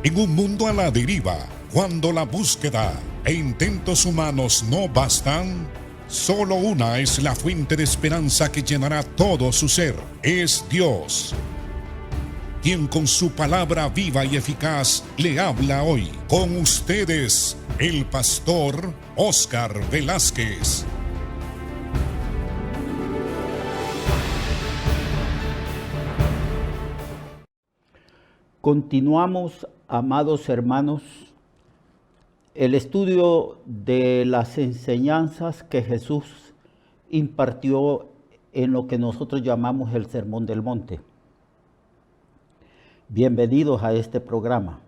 En un mundo a la deriva, cuando la búsqueda e intentos humanos no bastan, solo una es la fuente de esperanza que llenará todo su ser. Es Dios, quien con su palabra viva y eficaz le habla hoy. Con ustedes, el pastor Óscar Velázquez. Continuamos, amados hermanos, el estudio de las enseñanzas que Jesús impartió en lo que nosotros llamamos el Sermón del Monte. Bienvenidos a este programa.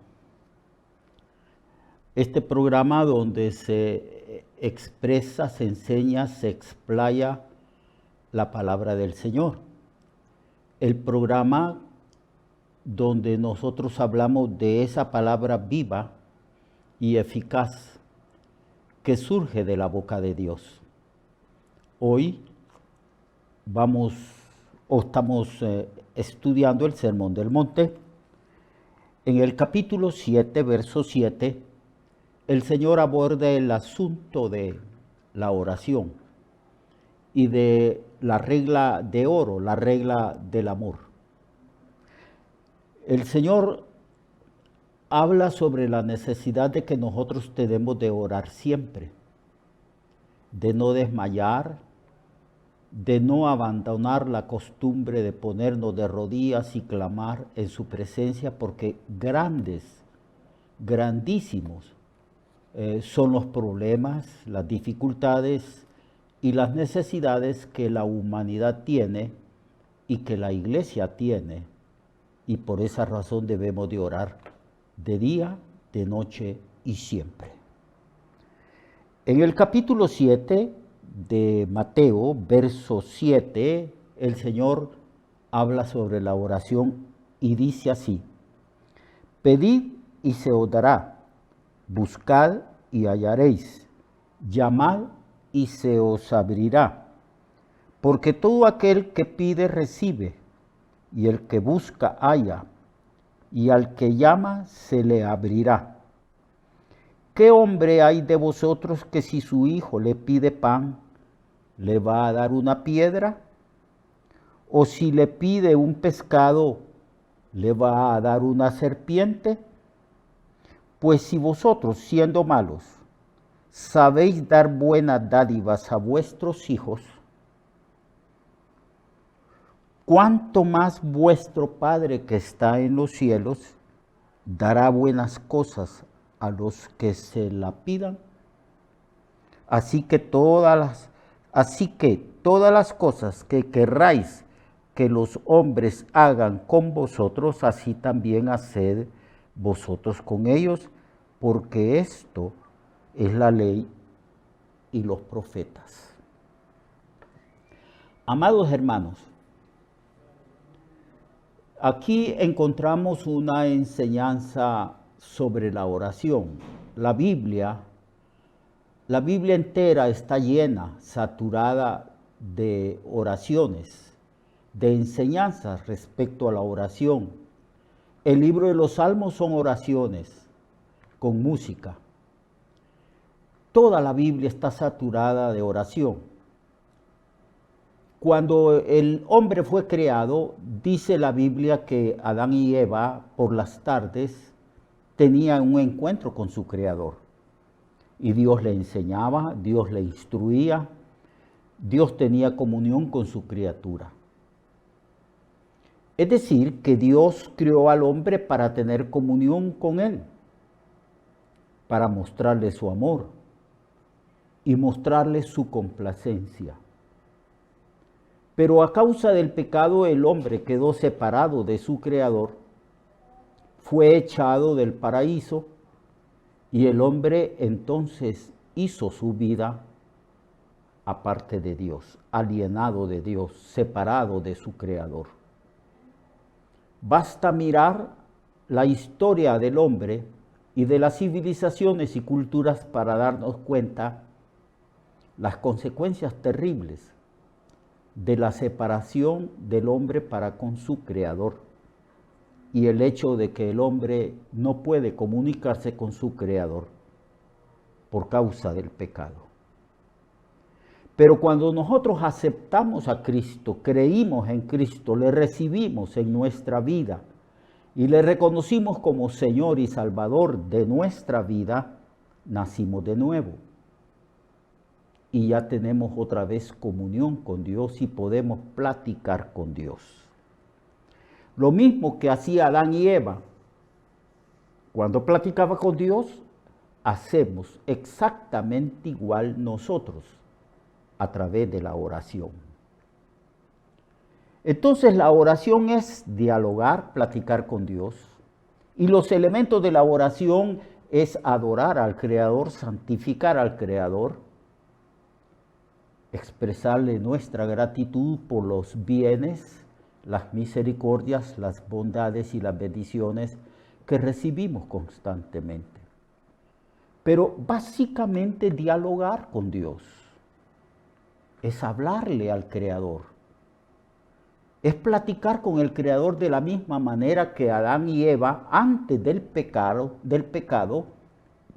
Este programa donde se expresa, se enseña, se explaya la palabra del Señor. El programa donde nosotros hablamos de esa palabra viva y eficaz que surge de la boca de Dios. Hoy estamos estudiando el Sermón del Monte. En el capítulo 7, verso 7, el Señor aborda el asunto de la oración y de la regla de oro, la regla del amor. El Señor habla sobre la necesidad de que nosotros tenemos de orar siempre, de no desmayar, de no abandonar la costumbre de ponernos de rodillas y clamar en su presencia, porque grandísimos son los problemas, las dificultades y las necesidades que la humanidad tiene y que la iglesia tiene. Y por esa razón debemos de orar de día, de noche y siempre. En el capítulo 7 de Mateo, verso 7, el Señor habla sobre la oración y dice así: pedid y se os dará, buscad y hallaréis, llamad y se os abrirá, porque todo aquel que pide recibe, y el que busca halla, y al que llama se le abrirá. ¿Qué hombre hay de vosotros que si su hijo le pide pan, le va a dar una piedra? ¿O si le pide un pescado, le va a dar una serpiente? Pues si vosotros, siendo malos, sabéis dar buenas dádivas a vuestros hijos, ¿cuánto más vuestro Padre que está en los cielos dará buenas cosas a los que se la pidan? Así que todas las cosas que querráis que los hombres hagan con vosotros, así también haced vosotros con ellos, porque esto es la ley y los profetas. Amados hermanos, aquí encontramos una enseñanza sobre la oración. La Biblia entera está llena, saturada de oraciones, de enseñanzas respecto a la oración. El libro de los Salmos son oraciones con música. Toda la Biblia está saturada de oración. Cuando el hombre fue creado, dice la Biblia que Adán y Eva por las tardes tenían un encuentro con su Creador. Y Dios le enseñaba, Dios le instruía, Dios tenía comunión con su criatura. Es decir, que Dios creó al hombre para tener comunión con él, para mostrarle su amor y mostrarle su complacencia. Pero a causa del pecado el hombre quedó separado de su Creador, fue echado del paraíso y el hombre entonces hizo su vida aparte de Dios, alienado de Dios, separado de su Creador. Basta mirar la historia del hombre y de las civilizaciones y culturas para darnos cuenta las consecuencias terribles de la separación del hombre para con su Creador. y el hecho de que el hombre no puede comunicarse con su Creador por causa del pecado. Pero cuando nosotros aceptamos a Cristo, creímos en Cristo, le recibimos en nuestra vida y le reconocimos como Señor y Salvador de nuestra vida, nacimos de nuevo. Y ya tenemos otra vez comunión con Dios y podemos platicar con Dios. Lo mismo que hacía Adán y Eva. Cuando platicaba con Dios, hacemos exactamente igual nosotros a través de la oración. Entonces la oración es dialogar, platicar con Dios. Y los elementos de la oración es adorar al Creador, santificar al Creador, expresarle nuestra gratitud por los bienes, las misericordias, las bondades y las bendiciones que recibimos constantemente. Pero básicamente dialogar con Dios es hablarle al Creador. Es platicar con el Creador de la misma manera que Adán y Eva, antes del pecado,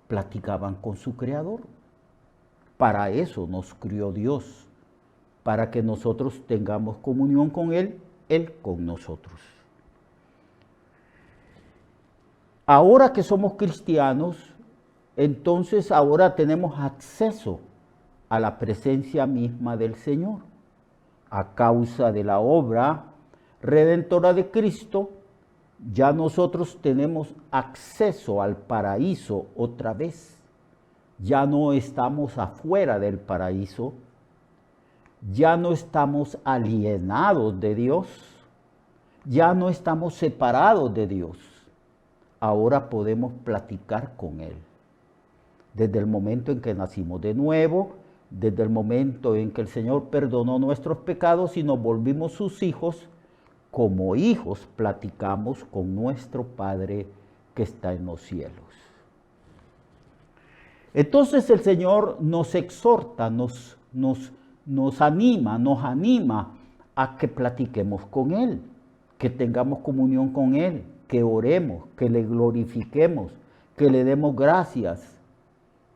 platicaban con su Creador. Para eso nos crió Dios, para que nosotros tengamos comunión con Él, Él con nosotros. Ahora que somos cristianos, entonces ahora tenemos acceso a la presencia misma del Señor. A causa de la obra redentora de Cristo, ya nosotros tenemos acceso al paraíso otra vez. Ya no estamos afuera del paraíso, ya no estamos alienados de Dios, ya no estamos separados de Dios. Ahora podemos platicar con Él. Desde el momento en que nacimos de nuevo, desde el momento en que el Señor perdonó nuestros pecados y nos volvimos sus hijos, como hijos platicamos con nuestro Padre que está en los cielos. Entonces el Señor nos exhorta, nos anima a que platiquemos con Él, que tengamos comunión con Él, que oremos, que le glorifiquemos, que le demos gracias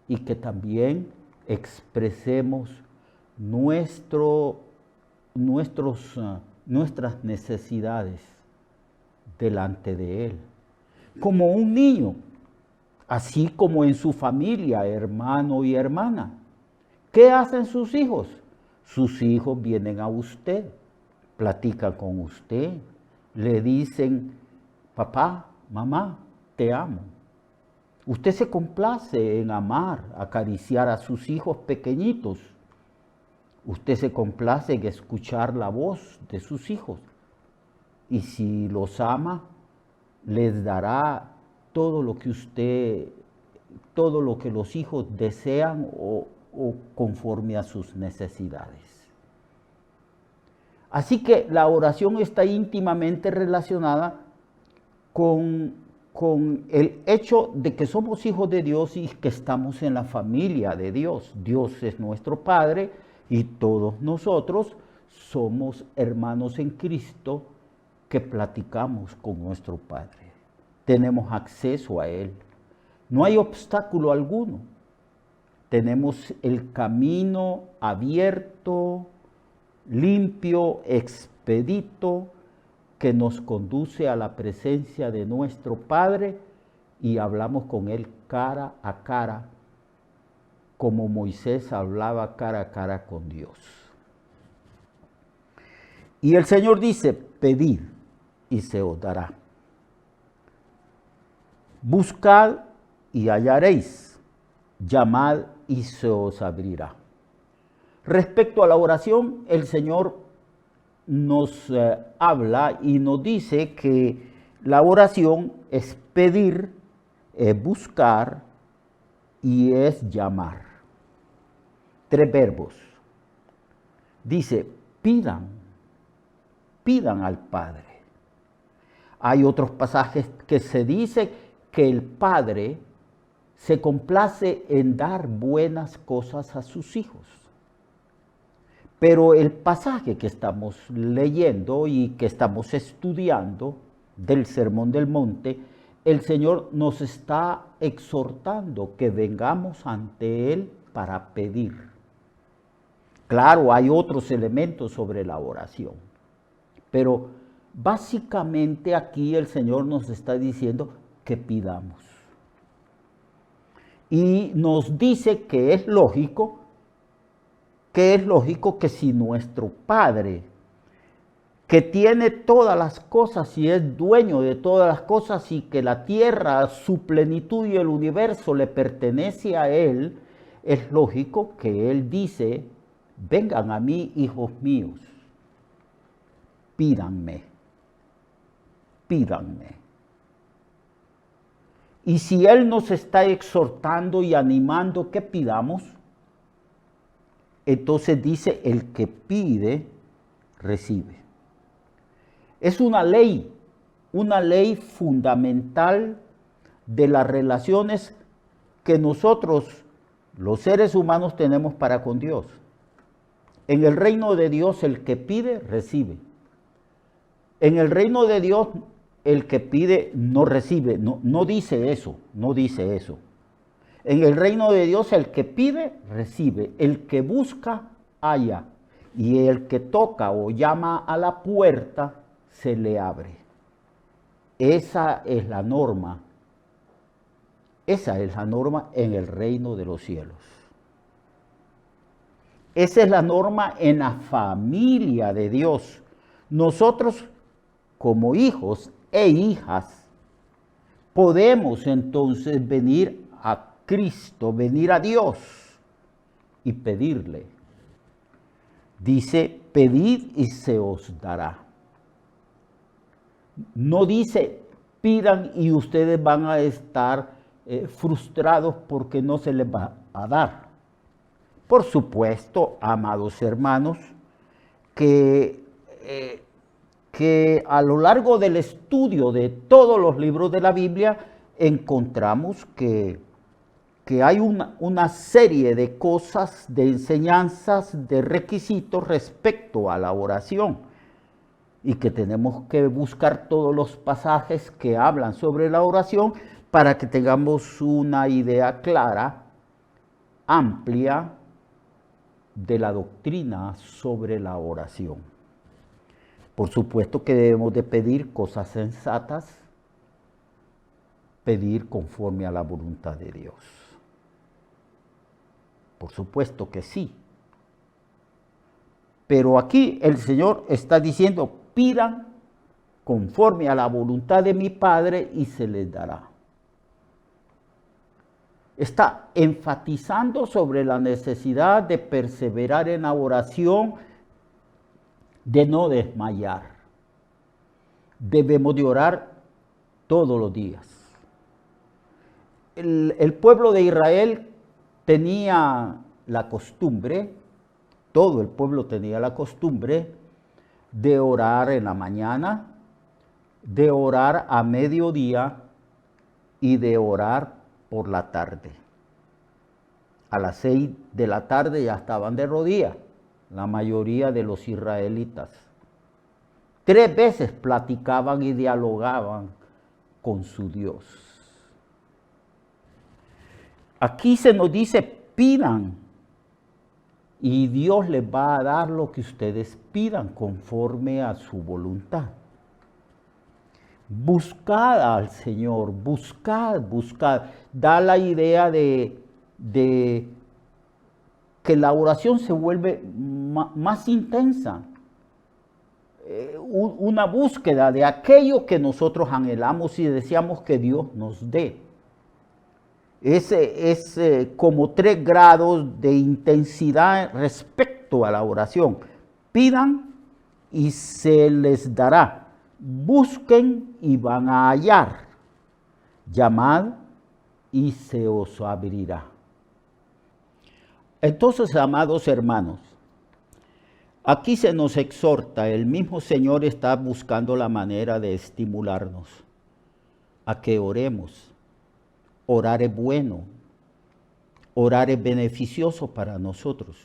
y que también expresemos nuestras necesidades delante de Él. Como un niño, así como en su familia, hermano y hermana. ¿Qué hacen sus hijos? Sus hijos vienen a usted, platican con usted, le dicen, papá, mamá, te amo. Usted se complace en amar, acariciar a sus hijos pequeñitos. Usted se complace en escuchar la voz de sus hijos. Y si los ama, les dará todo lo que los hijos desean o conforme a sus necesidades. Así que la oración está íntimamente relacionada con el hecho de que somos hijos de Dios y que estamos en la familia de Dios. Dios es nuestro Padre y todos nosotros somos hermanos en Cristo que platicamos con nuestro Padre. Tenemos acceso a Él. No hay obstáculo alguno. Tenemos el camino abierto, limpio, expedito, que nos conduce a la presencia de nuestro Padre y hablamos con Él cara a cara, como Moisés hablaba cara a cara con Dios. Y el Señor dice, pedid y se os dará. Buscad y hallaréis, llamad y se os abrirá. Respecto a la oración, el Señor nos habla y nos dice que la oración es pedir, es buscar y es llamar. 3 verbos. Dice, pidan al Padre. Hay otros pasajes que se dice que el Padre se complace en dar buenas cosas a sus hijos. Pero el pasaje que estamos leyendo y que estamos estudiando del Sermón del Monte, el Señor nos está exhortando que vengamos ante Él para pedir. Claro, hay otros elementos sobre la oración, pero básicamente aquí el Señor nos está diciendo que pidamos. Y nos dice que es lógico que si nuestro Padre, que tiene todas las cosas y es dueño de todas las cosas y que la tierra, su plenitud y el universo le pertenece a Él, es lógico que Él dice: vengan a mí, hijos míos, pídanme, pídanme. Y si Él nos está exhortando y animando que pidamos, entonces dice: el que pide, recibe. Es una ley fundamental de las relaciones que nosotros, los seres humanos, tenemos para con Dios. En el reino de Dios, el que pide, recibe. En el reino de Dios, el que pide no recibe. No dice eso, no dice eso. En el reino de Dios, el que pide, recibe. El que busca, halla. Y el que toca o llama a la puerta, se le abre. Esa es la norma. Esa es la norma en el reino de los cielos. Esa es la norma en la familia de Dios. Nosotros, como hijos e hijas, podemos entonces venir a Cristo, venir a Dios y pedirle. Dice: pedid y se os dará. No dice: pidan y ustedes van a estar frustrados porque no se les va a dar. Por supuesto, amados hermanos, que a lo largo del estudio de todos los libros de la Biblia encontramos que hay una serie de cosas, de enseñanzas, de requisitos respecto a la oración, y que tenemos que buscar todos los pasajes que hablan sobre la oración para que tengamos una idea clara, amplia, de la doctrina sobre la oración. Por supuesto que debemos de pedir cosas sensatas, pedir conforme a la voluntad de Dios. Por supuesto que sí. Pero aquí el Señor está diciendo: pidan conforme a la voluntad de mi Padre y se les dará. Está enfatizando sobre la necesidad de perseverar en la oración, de no desmayar. Debemos de orar todos los días. El pueblo de Israel tenía la costumbre, todo el pueblo tenía la costumbre de orar en la mañana, de orar a mediodía y de orar por la tarde. A las 6 de la tarde ya estaban de rodillas, la mayoría de los israelitas. 3 veces platicaban y dialogaban con su Dios. Aquí se nos dice: pidan, y Dios les va a dar lo que ustedes pidan conforme a su voluntad. Buscad al Señor, buscad. Da la idea de que la oración se vuelve más intensa. Una búsqueda de aquello que nosotros anhelamos y deseamos que Dios nos dé. Es como 3 grados de intensidad respecto a la oración. Pidan y se les dará. Busquen y van a hallar. Llamad y se os abrirá. Entonces, amados hermanos, aquí se nos exhorta, el mismo Señor está buscando la manera de estimularnos a que oremos. Orar es bueno, orar es beneficioso para nosotros.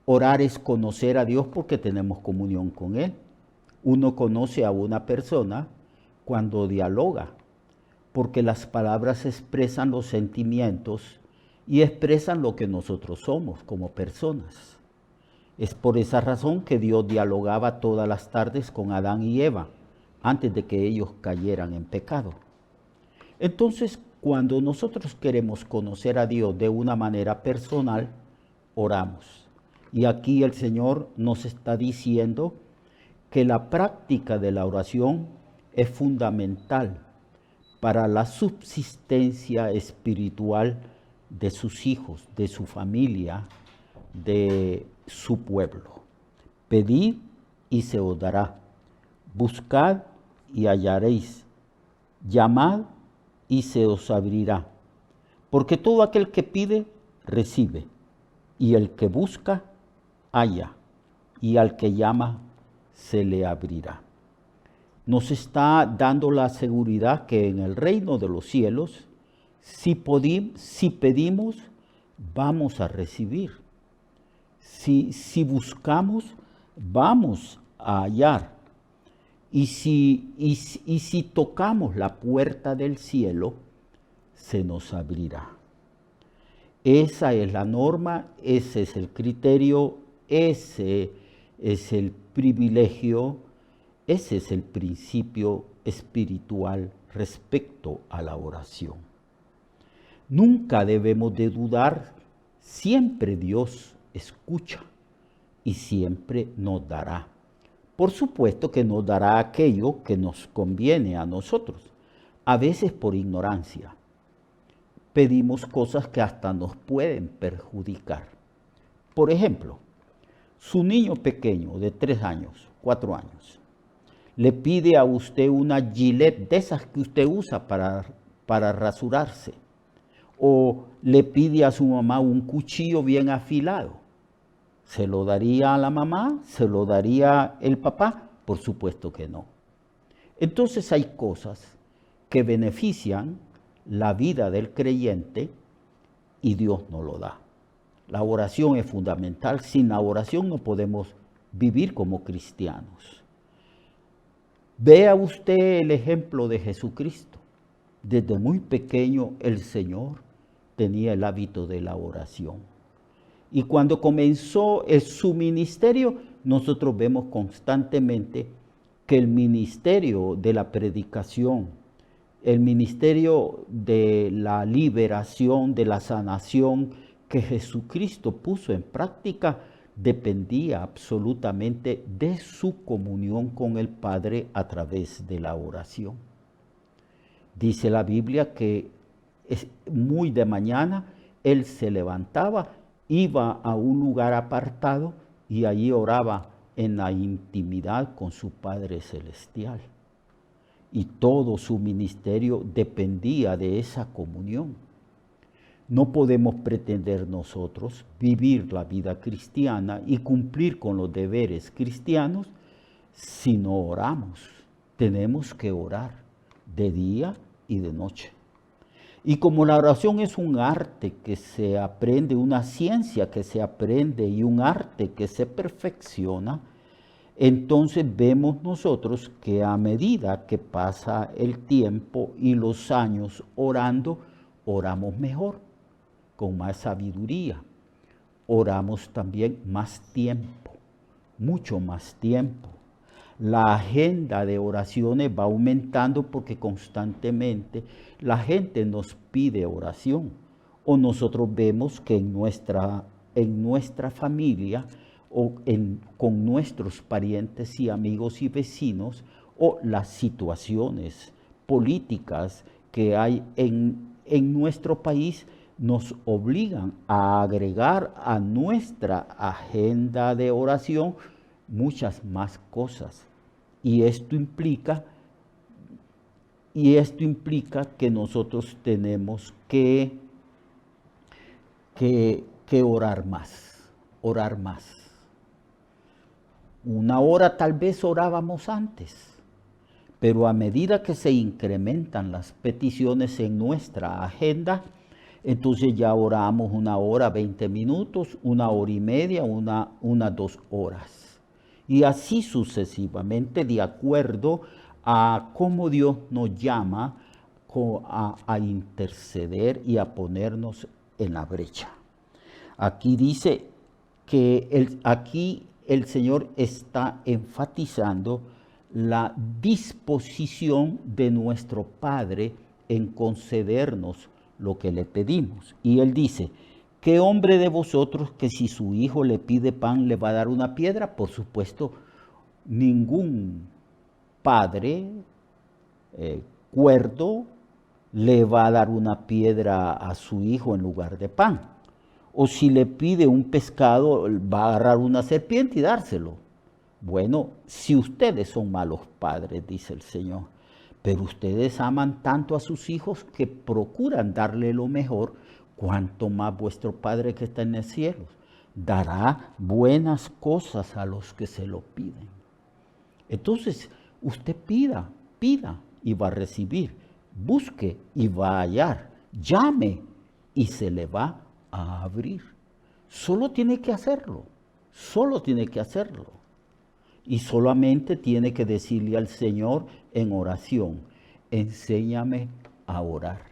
Orar es conocer a Dios porque tenemos comunión con Él. Uno conoce a una persona cuando dialoga, porque las palabras expresan los sentimientos y expresan lo que nosotros somos como personas. Es por esa razón que Dios dialogaba todas las tardes con Adán y Eva, antes de que ellos cayeran en pecado. Entonces, cuando nosotros queremos conocer a Dios de una manera personal, oramos. Y aquí el Señor nos está diciendo que la práctica de la oración es fundamental para la subsistencia espiritual de sus hijos, de su familia, de su pueblo. Pedid y se os dará. Buscad y hallaréis. Llamad y se os abrirá. Porque todo aquel que pide, recibe. Y el que busca, halla. Y al que llama, se le abrirá. Nos está dando la seguridad que en el reino de los cielos, si pedimos, vamos a recibir. Si buscamos, vamos a hallar. Y si tocamos la puerta del cielo, se nos abrirá. Esa es la norma, ese es el criterio, ese es el privilegio, ese es el principio espiritual respecto a la oración. Nunca debemos de dudar, siempre Dios escucha y siempre nos dará. Por supuesto que nos dará aquello que nos conviene a nosotros, a veces por ignorancia. Pedimos cosas que hasta nos pueden perjudicar. Por ejemplo, su niño pequeño de 3 años, 4 años, le pide a usted una Gillette de esas que usted usa para rasurarse, o le pide a su mamá un cuchillo bien afilado. ¿Se lo daría a la mamá? ¿Se lo daría el papá? Por supuesto que no. Entonces hay cosas que benefician la vida del creyente y Dios no lo da. La oración es fundamental. Sin la oración no podemos vivir como cristianos. Vea usted el ejemplo de Jesucristo. Desde muy pequeño el Señor tenía el hábito de la oración. Y cuando comenzó su ministerio, nosotros vemos constantemente que el ministerio de la predicación, el ministerio de la liberación, de la sanación que Jesucristo puso en práctica, dependía absolutamente de su comunión con el Padre a través de la oración. Dice la Biblia que muy de mañana él se levantaba, iba a un lugar apartado y allí oraba en la intimidad con su Padre Celestial. Y todo su ministerio dependía de esa comunión. No podemos pretender nosotros vivir la vida cristiana y cumplir con los deberes cristianos si no oramos. Tenemos que orar de día y de noche. Y como la oración es un arte que se aprende, una ciencia que se aprende y un arte que se perfecciona, entonces vemos nosotros que a medida que pasa el tiempo y los años orando, oramos mejor, con más sabiduría. Oramos también más tiempo, mucho más tiempo. La agenda de oraciones va aumentando porque constantemente la gente nos pide oración. O nosotros vemos que en nuestra familia o con nuestros parientes y amigos y vecinos, o las situaciones políticas que hay en nuestro país, nos obligan a agregar a nuestra agenda de oración muchas más cosas. Y esto implica que nosotros tenemos que orar más. Una hora tal vez orábamos antes, pero a medida que se incrementan las peticiones en nuestra agenda, entonces ya oramos 1 hora, 20 minutos, 1 hora y media, unas 2 horas. Y así sucesivamente, de acuerdo a cómo Dios nos llama a interceder y a ponernos en la brecha. Aquí dice que aquí el Señor está enfatizando la disposición de nuestro Padre en concedernos lo que le pedimos. Y Él dice, ¿qué hombre de vosotros que si su hijo le pide pan le va a dar una piedra? Por supuesto, ningún padre cuerdo le va a dar una piedra a su hijo en lugar de pan. O si le pide un pescado, va a agarrar una serpiente y dárselo. Bueno, si ustedes son malos padres, dice el Señor, pero ustedes aman tanto a sus hijos que procuran darle lo mejor, cuanto más vuestro Padre que está en los cielos dará buenas cosas a los que se lo piden. Entonces, usted pida y va a recibir. Busque y va a hallar. Llame y se le va a abrir. Solo tiene que hacerlo. Y solamente tiene que decirle al Señor en oración, enséñame a orar.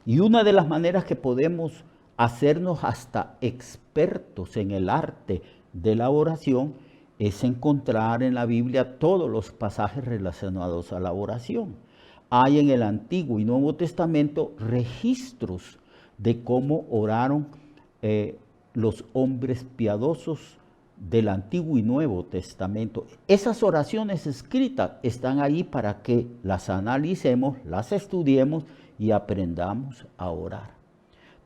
Y una de las maneras que podemos hacernos hasta expertos en el arte de la oración es encontrar en la Biblia todos los pasajes relacionados a la oración. Hay en el Antiguo y Nuevo Testamento registros de cómo oraron los hombres piadosos del Antiguo y Nuevo Testamento. Esas oraciones escritas están ahí para que las analicemos, las estudiemos y aprendamos a orar.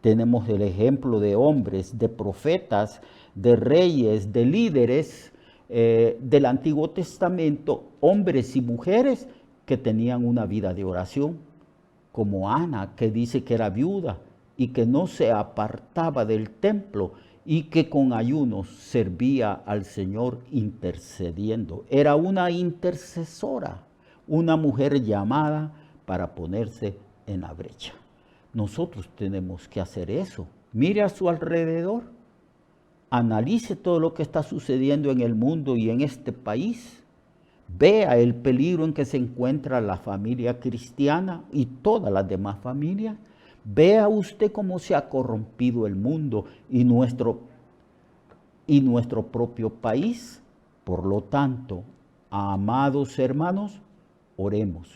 Tenemos el ejemplo de hombres, de profetas, de reyes, de líderes del Antiguo Testamento, hombres y mujeres que tenían una vida de oración, como Ana, que dice que era viuda y que no se apartaba del templo y que con ayunos servía al Señor intercediendo. Era una intercesora, una mujer llamada para ponerse en la brecha. Nosotros tenemos que hacer eso. Mire a su alrededor, analice todo lo que está sucediendo en el mundo y en este país. Vea el peligro en que se encuentra la familia cristiana y todas las demás familias. Vea usted cómo se ha corrompido el mundo y nuestro propio país. Por lo tanto, amados hermanos, oremos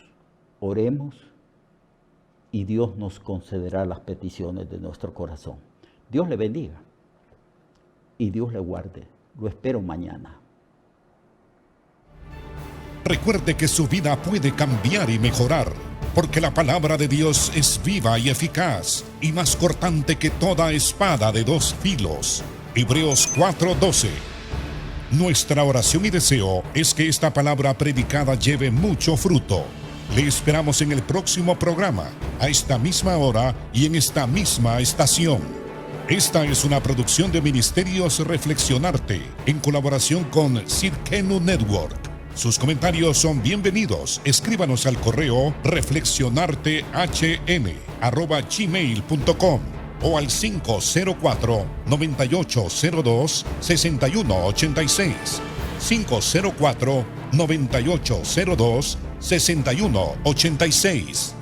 y Dios nos concederá las peticiones de nuestro corazón. Dios le bendiga y Dios le guarde. Lo espero mañana. Recuerde que su vida puede cambiar y mejorar, porque la palabra de Dios es viva y eficaz, y más cortante que toda espada de dos filos. Hebreos 4:12. Nuestra oración y deseo es que esta palabra predicada lleve mucho fruto. Le esperamos en el próximo programa, a esta misma hora y en esta misma estación. Esta es una producción de Ministerios Reflexionarte, en colaboración con Sirkenu Network. Sus comentarios son bienvenidos. Escríbanos al correo reflexionartehn@gmail.com o al 504-9802-6186. 504-9802-6186.